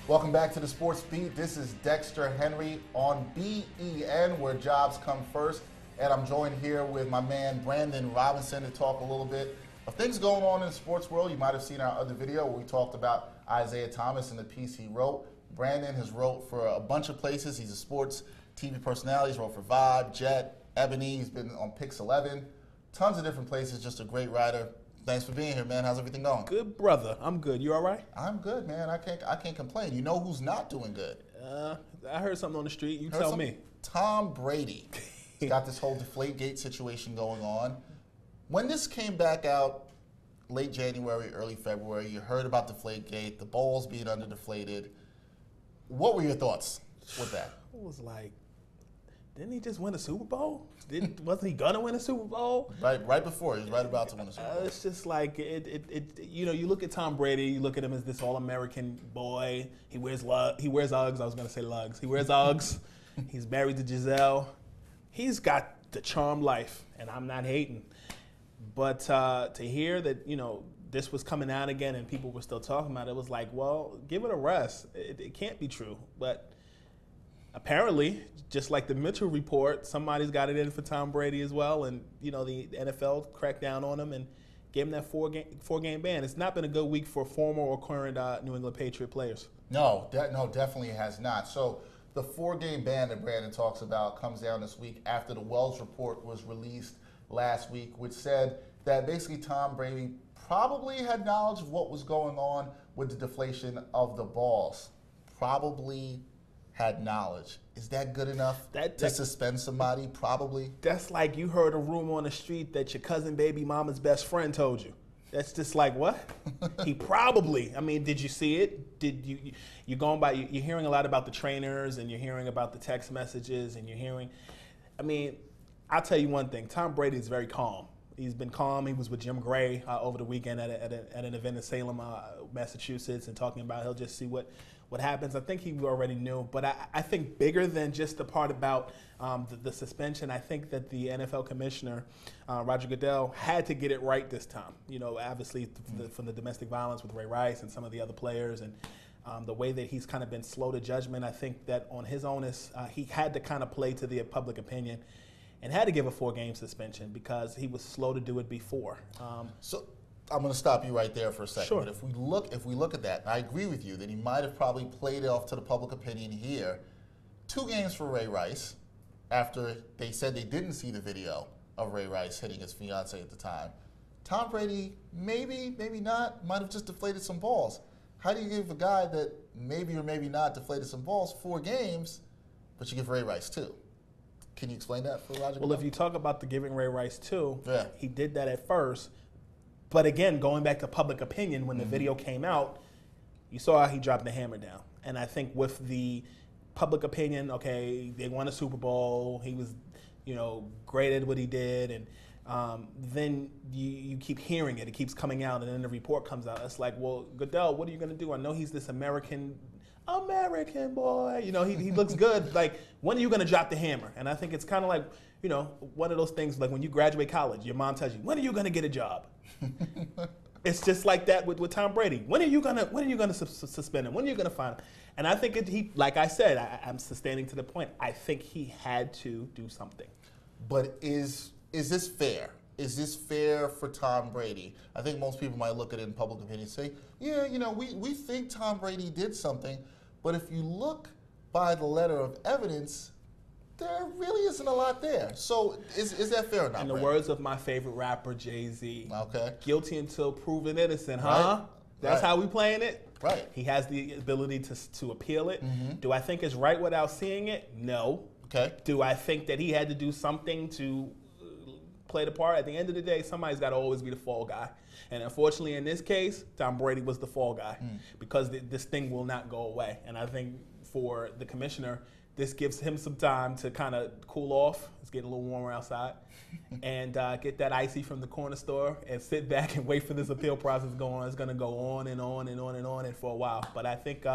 Welcome back to the Sports Beat. This is Dexter Henry on BEN, where jobs come first. And I'm joined here with my man Brandon Robinson to talk a little bit of things going on in the sports world. You might have seen our other video where we talked about Isaiah Thomas and the piece he wrote. Brandon has wrote for a bunch of places. He's a sports TV personality. He's wrote for Vibe, Jet, Ebony. He's been on Pix 11. Tons of different places. Just a great writer. Thanks for being here, man. How's everything going? Good, brother. I'm good. You all right? I'm good, man. I can't complain. You know who's not doing good? I heard something on the street. You tell me. Tom Brady. He's got this whole Deflategate situation going on. When this came back out late January, early February, you heard about Deflategate, the balls being under-deflated. What were your thoughts with that? It was like, didn't he just win a Super Bowl? Wasn't he gonna win a Super Bowl? Right before. He was right about to win a Super Bowl. It's just like, you look at Tom Brady, you look at him as this all-American boy. He wears Uggs. I was gonna say lugs. He wears Uggs. He's married to Giselle. He's got the charmed life, and I'm not hating. But to hear that, this was coming out again and people were still talking about it, it was like, well, give it a rest. It can't be true. But apparently, just like the Mitchell report, somebody's got it in for Tom Brady as well, and the NFL cracked down on him and gave him that four-game ban. It's not been a good week for former or current New England Patriot players. No, definitely has not. So the 4-game ban that Brandon talks about comes down this week after the Wells report was released last week, which said that basically Tom Brady probably had knowledge of what was going on with the deflation of the balls. Probably had knowledge. Is that good enough to suspend somebody? Probably. That's like you heard a rumor on the street that your cousin baby mama's best friend told you. That's just like, what? He probably. I mean, did you see it? Did you're going by? You're hearing a lot about the trainers, and you're hearing about the text messages, and you're hearing. I mean, I'll tell you one thing. Tom Brady is very calm. He's been calm. He was with Jim Gray over the weekend at an event in Salem, Massachusetts, and talking about he'll just see what happens. I think he already knew, but I think bigger than just the part about the suspension, I think that the NFL commissioner, Roger Goodell, had to get it right this time. Obviously from the domestic violence with Ray Rice and some of the other players, and the way that he's kind of been slow to judgment. I think that on his onus, he had to kind of play to the public opinion and had to give a 4-game suspension because he was slow to do it before. So I'm going to stop you right there for a second. Sure. But if we look at that, I agree with you that he might have probably played it off to the public opinion here. 2 games for Ray Rice after they said they didn't see the video of Ray Rice hitting his fiance at the time. Tom Brady, maybe not, might have just deflated some balls. How do you give a guy that maybe or maybe not deflated some balls 4 games, but you give Ray Rice 2? Can you explain that for Roger? Well, if you talk about the giving Ray Rice 2, yeah. He did that at first. But again, going back to public opinion, when the video came out, you saw how he dropped the hammer down. And I think with the public opinion, okay, they won a Super Bowl, he was, great at what he did, and then you keep hearing it. It keeps coming out, and then the report comes out. It's like, well, Goodell, what are you going to do? I know he's this American boy. He looks good. Like, when are you going to drop the hammer? And I think it's kind of like, one of those things like when you graduate college, your mom tells you, when are you going to get a job? It's just like that with Tom Brady. When are you gonna suspend him? When are you gonna find him? And I think he, like I said, I'm sustaining to the point. I think he had to do something. But is this fair? Is this fair for Tom Brady? I think most people might look at it in public opinion and say, yeah, we think Tom Brady did something, but if you look by the letter of evidence, there really isn't a lot there. So is that fair or not? In the words of my favorite rapper, Jay-Z, okay, guilty until proven innocent, huh? Right. That's how we playing it? Right. He has the ability to appeal it. Mm-hmm. Do I think it's right without seeing it? No. Okay. Do I think that he had to do something to play the part? At the end of the day, somebody's got to always be the fall guy. And unfortunately, in this case, Tom Brady was the fall guy because this thing will not go away. And I think for the commissioner, this gives him some time to kind of cool off. It's getting a little warmer outside. And get that icy from the corner store and sit back and wait for this appeal process to go on. It's going to go on and on and on and on and for a while. But I think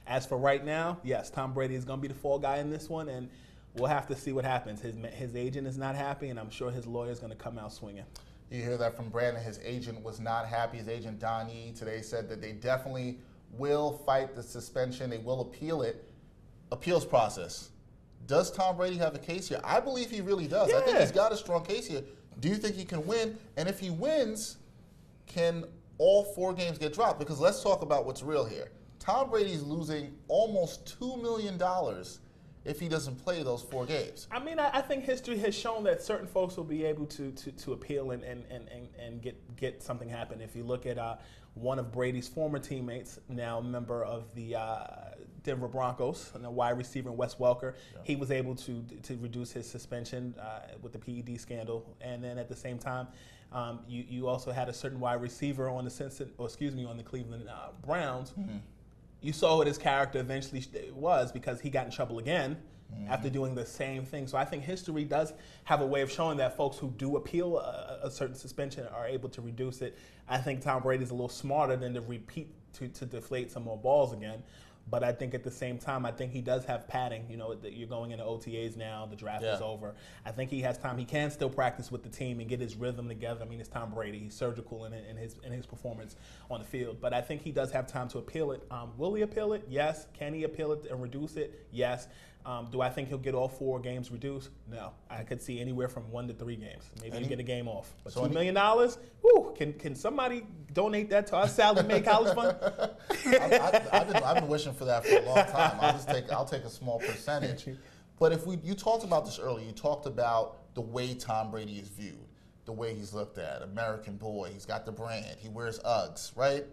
as for right now, yes, Tom Brady is going to be the fall guy in this one. And we'll have to see what happens. His agent is not happy, and I'm sure his lawyer is going to come out swinging. You hear that from Brandon. His agent was not happy. His agent, Don Yee, today said that they definitely will fight the suspension. They will appeal it. Appeals process. Does Tom Brady have a case here? I believe he really does. I think he's got a strong case here. Do you think he can win? And if he wins, can all 4 games get dropped? Because let's talk about what's real here. Tom Brady's losing almost $2 million if he doesn't play those 4 games. I mean, I think history has shown that certain folks will be able to appeal and get something happen. If you look at one of Brady's former teammates, now a member of the Denver Broncos, and a wide receiver, Wes Welker, he was able to reduce his suspension with the PED scandal. And then at the same time, you also had a certain wide receiver on the Cleveland Browns. Mm-hmm. You saw what his character eventually was, because he got in trouble again after doing the same thing. So I think history does have a way of showing that folks who do appeal a certain suspension are able to reduce it. I think Tom Brady's a little smarter than to repeat to deflate some more balls again. But I think at the same time, I think he does have padding. You know, you're going into OTAs now. The draft is over. I think he has time. He can still practice with the team and get his rhythm together. I mean, it's Tom Brady. He's surgical in his performance on the field. But I think he does have time to appeal it. Will he appeal it? Yes. Can he appeal it and reduce it? Yes. Do I think he'll get all 4 games reduced? No. I could see anywhere from 1 to 3 games. Maybe he'll get a game off. But $2 million? Woo, can somebody donate that to our Sallie Mae College Fund? I've been wishing for that for a long time. I'll take a small percentage. But you talked about this earlier. You talked about the way Tom Brady is viewed, the way he's looked at. American boy. He's got the brand. He wears Uggs, right?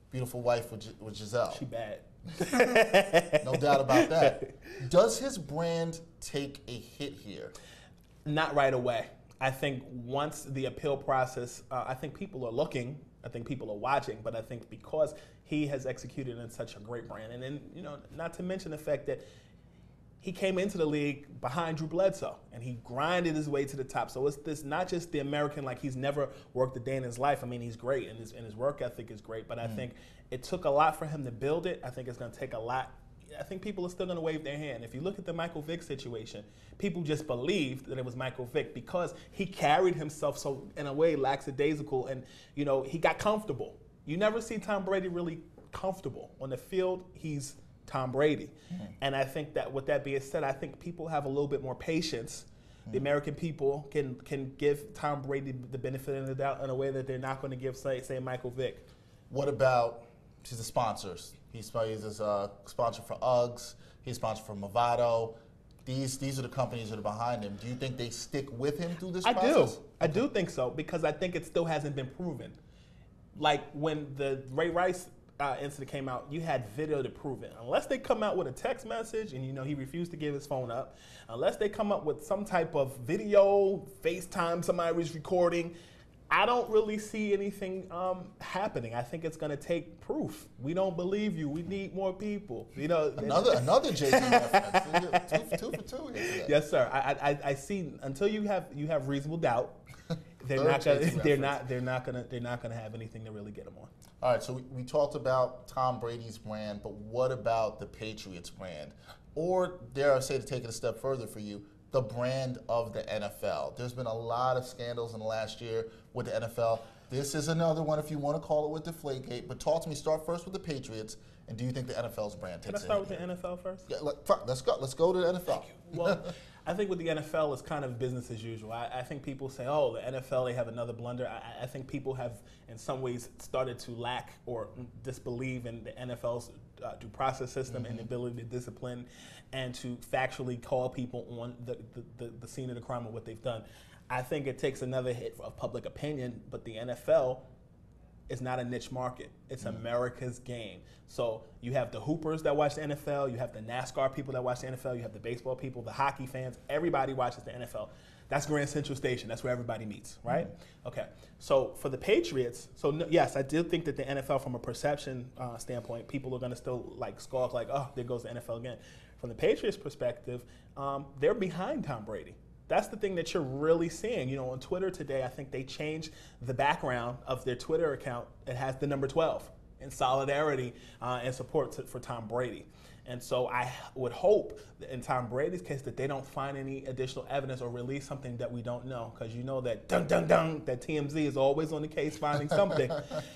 Beautiful wife with Giselle. She bad. No doubt about that. Does his brand take a hit here? Not right away. I think once the appeal process, I think people are looking. I think people are watching. But I think because he has executed in such a great brand, and then, you know, not to mention the fact that he came into the league behind Drew Bledsoe, and he grinded his way to the top. So it's this not just the American, like he's never worked a day in his life. I mean, he's great, and his work ethic is great. But I think it took a lot for him to build it. I think it's going to take a lot. I think people are still going to wave their hand. If you look at the Michael Vick situation, people just believed that it was Michael Vick because he carried himself so, in a way, lackadaisical, and, you know, he got comfortable. You never see Tom Brady really comfortable. On the field, he's Tom Brady. And I think that with that being said, I think people have a little bit more patience. The American people can give Tom Brady the benefit of the doubt in a way that they're not going to give, say Michael Vick. What about the sponsors? He's a sponsor for Uggs. He's a sponsor for Movado. These are the companies that are behind him. Do you think they stick with him through this process? I do think so, because I think it still hasn't been proven. Like when the Ray Rice incident came out, you had video to prove it. Unless they come out with a text message, and, you know, he refused to give his phone up, unless they come up with some type of video, FaceTime, somebody was recording, I don't really see anything happening. I think it's going to take proof. We don't believe you. We need more people. You know, another JP reference. Two for two here. Yes, sir. I see. Until you have reasonable doubt, they're not gonna have anything to really get them on. All right. So we talked about Tom Brady's brand, but what about the Patriots brand, or dare I say, to take it a step further for you, the brand of the NFL? There's been a lot of scandals in the last year with the NFL. This is another one, if you want to call it, with Deflategate. But talk to me. Start first with the Patriots, and do you think the NFL's brand takes it? Can I start with the NFL first? Yeah, let's go. Let's go to the NFL. Well, I think with the NFL, it's kind of business as usual. I think people say, oh, the NFL, they have another blunder. I think people have, in some ways, started to lack or disbelieve in the NFL's due process system and the ability to discipline and to factually call people on the scene of the crime of what they've done. I think it takes another hit of public opinion, but the NFL is not a niche market. It's America's game. So you have the hoopers that watch the NFL, you have the NASCAR people that watch the NFL, you have the baseball people, the hockey fans, everybody watches the NFL. That's Grand Central Station. That's where everybody meets, right? Okay. So for the Patriots, yes, I do think that the NFL, from a perception standpoint, people are going to still like scoff, like, oh, there goes the NFL again. From the Patriots' perspective, they're behind Tom Brady. That's the thing that you're really seeing. You know, on Twitter today, I think they changed the background of their Twitter account. It has the number 12 in solidarity and support for Tom Brady. And so I would hope that in Tom Brady's case that they don't find any additional evidence or release something that we don't know, because you know that that TMZ is always on the case finding something.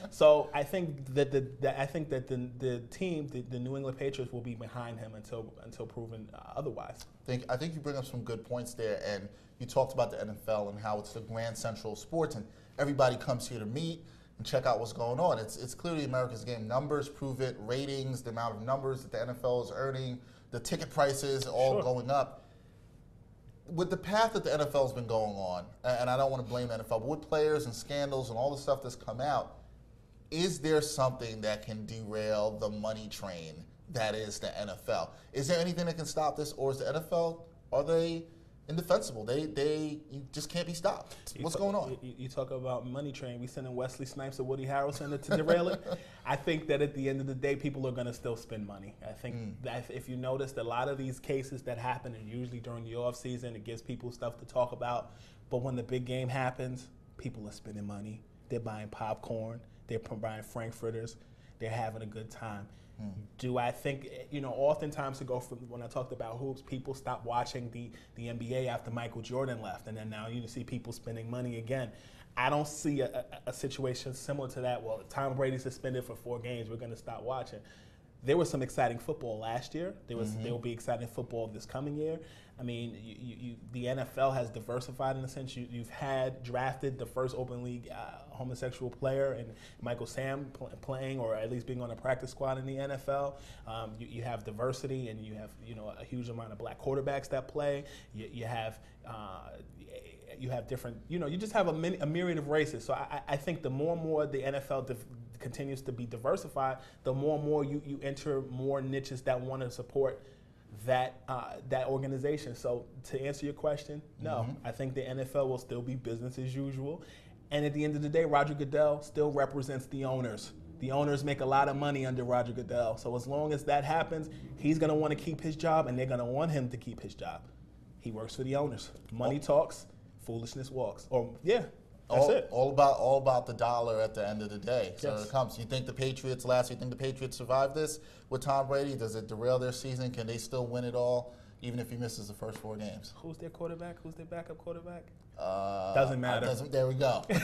So I think that the team, the New England Patriots, will be behind him until proven otherwise. I think you bring up some good points there, and you talked about the NFL and how it's the grand central of sports, and everybody comes here to meet and check out what's going on. It's clearly America's game. Numbers prove it. Ratings, the amount of numbers that the NFL is earning, the ticket prices all going up. With the path that the NFL has been going on, and I don't want to blame the NFL, but with players and scandals and all the stuff that's come out, is there something that can derail the money train that is the NFL? Is there anything that can stop this, or is the NFL, are they indefensible? You just can't be stopped. What's going on? You talk about money train. We sending Wesley Snipes or Woody Harrelson to derail it. I think that at the end of the day, people are going to still spend money. I think that if you noticed, a lot of these cases that happen, and usually during the off season, it gives people stuff to talk about. But when the big game happens, people are spending money. They're buying popcorn. They're buying frankfurters. They're having a good time. Do I think, oftentimes to go from when I talked about hoops, people stopped watching the NBA after Michael Jordan left, and then now you see people spending money again. I don't see a situation similar to that. Well, Tom Brady suspended for 4 games, we're going to stop watching. There was some exciting football last year. There will be exciting football this coming year. I mean, the NFL has diversified in a sense. You've drafted the first open league homosexual player, and Michael Sam playing, or at least being on a practice squad in the NFL. You have diversity, and you have a huge amount of black quarterbacks that play. You have different. You just have a myriad of races. So I think the more and more the NFL continues to be diversified, the more and more you enter more niches that want to support that organization. So to answer your question, no, I think the NFL will still be business as usual. And at the end of the day, Roger Goodell still represents the owners. The owners make a lot of money under Roger Goodell. So as long as that happens, he's going to want to keep his job, and they're going to want him to keep his job. He works for the owners. Money talks, foolishness walks. That's it. All about the dollar at the end of the day. So it comes. You think the Patriots last? You think the Patriots survive this with Tom Brady? Does it derail their season? Can they still win it all, even if he misses the first 4 games? Who's their quarterback? Who's their backup quarterback? Doesn't matter. There we go. It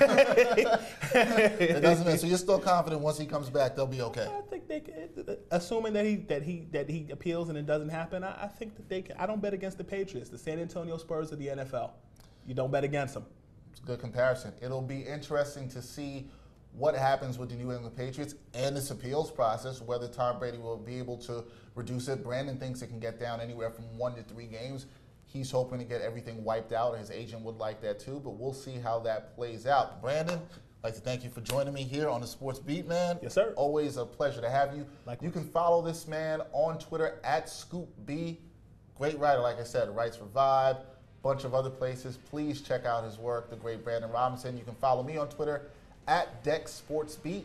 doesn't matter. So you're still confident once he comes back, they'll be okay. I think they can, assuming that he appeals and it doesn't happen. I think that they can. I don't bet against the Patriots, the San Antonio Spurs of the NFL. You don't bet against them. It's a good comparison. It'll be interesting to see what happens with the New England Patriots and this appeals process, whether Tom Brady will be able to reduce it. Brandon thinks it can get down anywhere from 1 to 3 games. He's hoping to get everything wiped out. His agent would like that too, but we'll see how that plays out. Brandon, I'd like to thank you for joining me here on the Sports Beat, man. Yes, sir. Always a pleasure to have you. Likewise. You can follow this man on Twitter @ScoopB. Great writer, like I said, writes for Vibe, bunch of other places. Please check out his work, the great Brandon Robinson. You can follow me on Twitter @DexSportsBeat.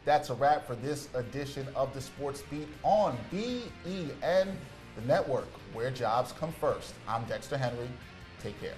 That's a wrap for this edition of the Sports Beat on BEN, the network where jobs come first. I'm Dexter Henry. Take care.